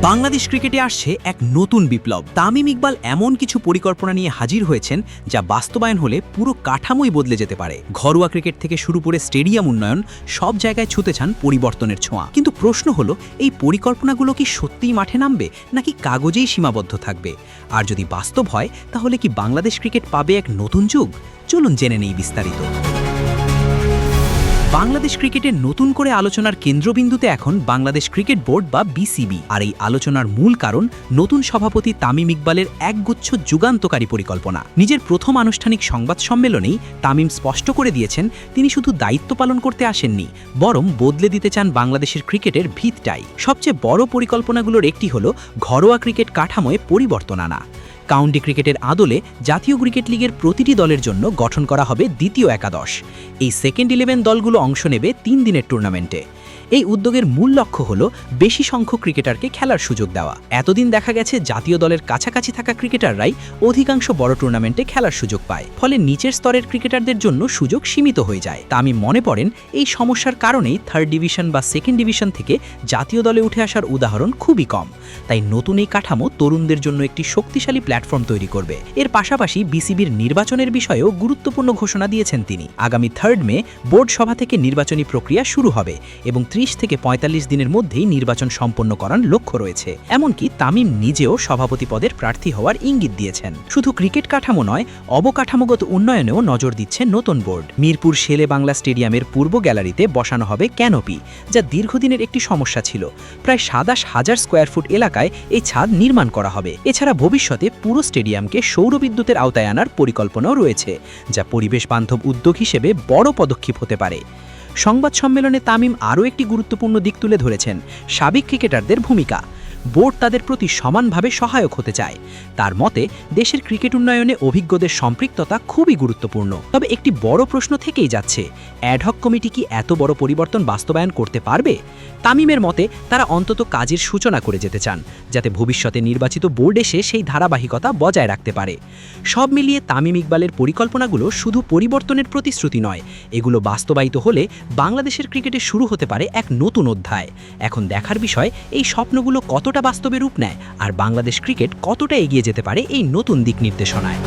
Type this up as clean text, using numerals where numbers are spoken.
বাংলাদেশ ক্রিকেটে আসছে এক নতুন বিপ্লব। তামিম ইকবাল এমন কিছু পরিকল্পনা নিয়ে হাজির হয়েছেন যা বাস্তবায়ন হলে পুরো কাঠামোই বদলে যেতে পারে। ঘরোয়া ক্রিকেট থেকে শুরু করে স্টেডিয়াম উন্নয়ন সব জায়গায় ছুঁতে চান পরিবর্তনের ছোঁয়া। কিন্তু প্রশ্ন হলো, এই পরিকল্পনাগুলো কি সত্যিই মাঠে নামবে নাকি কাগজেই সীমাবদ্ধ থাকবে? আর যদি বাস্তব হয় তাহলে কি বাংলাদেশ ক্রিকেট পাবে এক নতুন যুগ? চলুন জেনে নেই বিস্তারিত। বাংলাদেশ ক্রিকেটের নতুন করে আলোচনার কেন্দ্রবিন্দুতে এখন বাংলাদেশ ক্রিকেট বোর্ড বা বিসিবি। আর এই আলোচনার মূল কারণ নতুন সভাপতি তামিম ইকবালের একগুচ্ছ যুগান্তকারী পরিকল্পনা। নিজের প্রথম আনুষ্ঠানিক সংবাদ সম্মেলনেই তামিম স্পষ্ট করে দিয়েছেন, তিনি শুধু দায়িত্ব পালন করতে আসেননি, বরং বদলে দিতে চান বাংলাদেশের ক্রিকেটের ভিতটাই। সবচেয়ে বড় পরিকল্পনাগুলোর একটি হলো ঘরোয়া ক্রিকেট কাঠামোয় পরিবর্তন আনা। কাউন্টি ক্রিকেটের আদলে জাতীয় ক্রিকেট লিগের প্রতিটি দলের জন্য গঠন করা হবে দ্বিতীয় একাদশ। এই সেকেন্ড 11 দলগুলো অংশ নেবে 3 দিনের টুর্নামেন্টে। এই উদ্যোগের মূল লক্ষ্য হলো বেশি সংখ্যক ক্রিকেটারকে খেলার সুযোগ দেওয়া। এতদিন দেখা গেছে জাতীয় দলের কাছাকাছি থাকা ক্রিকেটাররাই অধিকাংশ বড় টুর্নামেন্টে খেলার সুযোগ পায়, ফলে নিচের স্তরের ক্রিকেটারদের জন্য সুযোগ সীমিত হয়ে যায়। তা আমি মনে করেন এই সমস্যার কারণেই থার্ড ডিভিশন বা সেকেন্ড ডিভিশন থেকে জাতীয় দলে উঠে আসার উদাহরণ খুবই কম। তাই নতুন এই কাঠামো তরুণদের জন্য একটি শক্তিশালী প্ল্যাটফর্ম তৈরি করবে। এর পাশাপাশি বিসিবির নির্বাচনের বিষয়েও গুরুত্বপূর্ণ ঘোষণা দিয়েছেন তিনি। আগামী 3 মে বোর্ড সভা থেকে নির্বাচনী প্রক্রিয়া শুরু হবে এবং 30 থেকে 45 দিনের মধ্যেই নির্বাচন সম্পন্ন করার লক্ষ্য রয়েছে। এমনকি তামিম নিজেও সভাপতি পদের প্রার্থী হওয়ার ইঙ্গিত দিয়েছেন। শুধু ক্রিকেট কাঠামো নয়, অবকাঠামোগত উন্নয়নেও নজর দিচ্ছে নতুন বোর্ড। মিরপুর শেলে বাংলা স্টেডিয়ামের পূর্ব গ্যালারিতে বসানো হবে ক্যানোপি, যা দীর্ঘদিনের একটি সমস্যা ছিল। প্রায় 27,000 স্কোয়ার ফুট এলাকায় এই ছাদ নির্মাণ করা হবে। এছাড়া ভবিষ্যতে পুরো স্টেডিয়ামকে সৌরবিদ্যুতের আওতায় আনার পরিকল্পনাও রয়েছে, যা পরিবেশ বান্ধব উদ্যোগ হিসেবে বড় পদক্ষেপ হতে পারে। সংবাদ সম্মেলনে তামিম আরও একটি গুরুত্বপূর্ণ দিক তুলে ধরেছেন, সাবেক ক্রিকেটারদের ভূমিকা। বোর্ড তাদের প্রতি সমানভাবে সহায়ক হতে চায়। তার মতে দেশের ক্রিকেট উন্নয়নে অভিজ্ঞদের সম্পৃক্ততা খুবই গুরুত্বপূর্ণ। তবে একটি বড় প্রশ্ন থেকেই যাচ্ছে, অ্যাডহক কমিটি কি এত বড় পরিবর্তন বাস্তবায়ন করতে পারবে? তামিমের মতে তারা অন্তত কাজের সূচনা করে যেতে চান, যাতে ভবিষ্যতে নির্বাচিত বোর্ড এসে সেই ধারাবাহিকতা বজায় রাখতে পারে। সব মিলিয়ে তামিম ইকবালের পরিকল্পনাগুলো শুধু পরিবর্তনের প্রতিশ্রুতি নয়, এগুলো বাস্তবায়িত হলে বাংলাদেশের ক্রিকেটে শুরু হতে পারে এক নতুন অধ্যায়। এখন দেখার বিষয় এই স্বপ্নগুলো কতটা বাস্তবে রূপ নেয় আর বাংলাদেশ ক্রিকেট কতটা এগিয়ে যেতে পারে এই নতুন দিক নির্দেশনায়।